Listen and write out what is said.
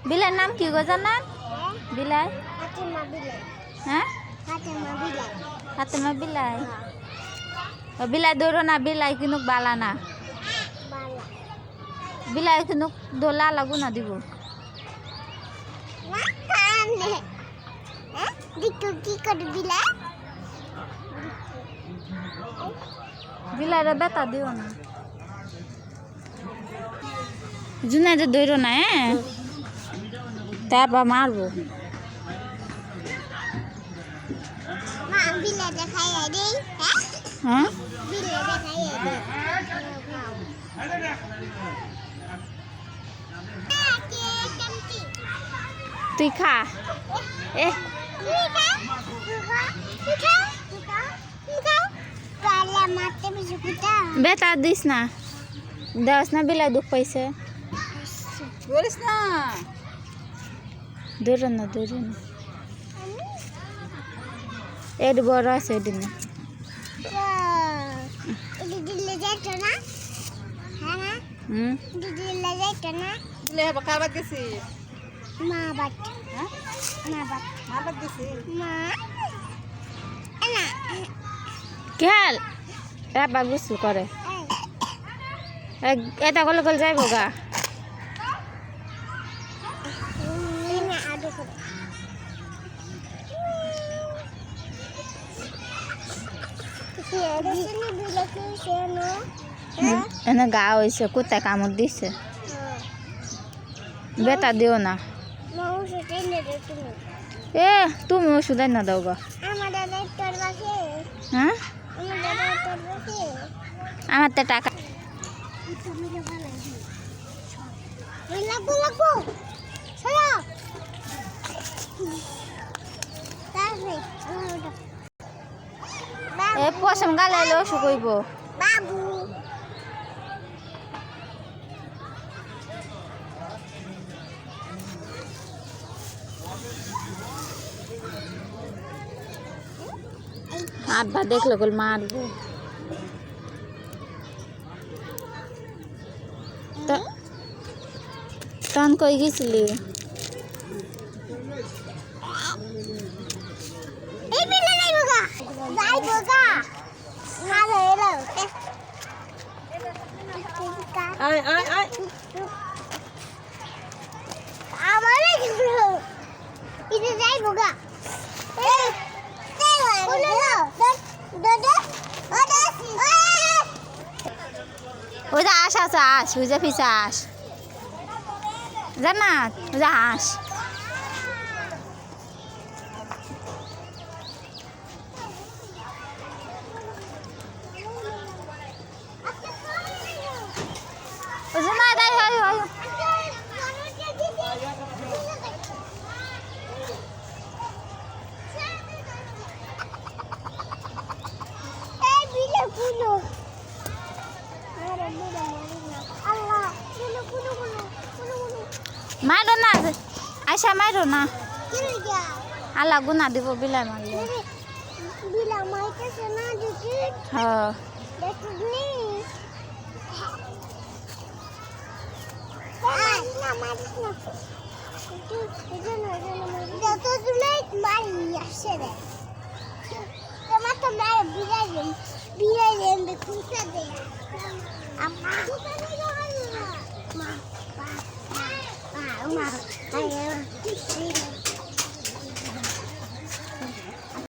বিলাই নাম কি গো জানান? বিলাই হ্যাঁ ফাতেমা বিলাই। বিলাই দৌড়ো না, বিলাই কিন্তু বালা না, বিলাই কিন্তু দোলা লাগু না দিব। বিলাইরে বেতা দিও না, জুনাইরে দৌড়ো না হ্যাঁ, তারপর মারবো। হ্যাঁ তুই খা এ বেতা দিস না, দেওয়াস না, বিলাই দুঃখ পাইছে। বলিস না, দৌড়ো না দৌড়ো না, এটি বড় আছে এটি না। দিলে হবে কার বাদ গেছি? মা বাট হ্যাঁ মা বাট মার বাদ গেছি। মা এনা খেল রাবা গুসল করে এটা গলে গলে যাইব গা। এনা আদু করে সেনি বিলকে সেনো এনে গা হয়েছে, কোথায় কামড় দিছে, বেতা দিও না। মাও সেটাই নেবে তুমি এ তুমি ওষুধ না দাও গা। আমার দাদা তোর বাসে হ্যাঁ আমার দাদা তোর বাসে আমার তো টাকা তুমি তো ভালো ওই লাগো লাগো চলো তাহলে এ পশম গালে এলে ওষুধ কইব। বাবু আব্বা দেখলে গোল মারবো। তখন কই গেছিলি? এই বিলে যাইবো গা যাইবো গা ভালো এলো আয় আয় আয়, আমারে গেল ইতে যাইবো গা এই বলো দাদা দাদা ওই যে আস আছে, আস ওই যে পিছা আস জান্নাত, ওই যে হাঁস। ওই যে না দাই হয় হয় এই বিলে কুলো আরে বিলে মারিনা আল্লাহ বিলে কুলো কুলো কুলো কুলো মারো না, আইসা মারো না, কি গা আল্লাহ গুনা দিব বিলাই মারলে। বিলা মাইতেছে না দিদি হ্যাঁ দেখুনি না মারিস না যত তুলে মারি আসছে রে তোমার তো মেরে বিড়াই খুঁজতে দে আমার মা মা মা মা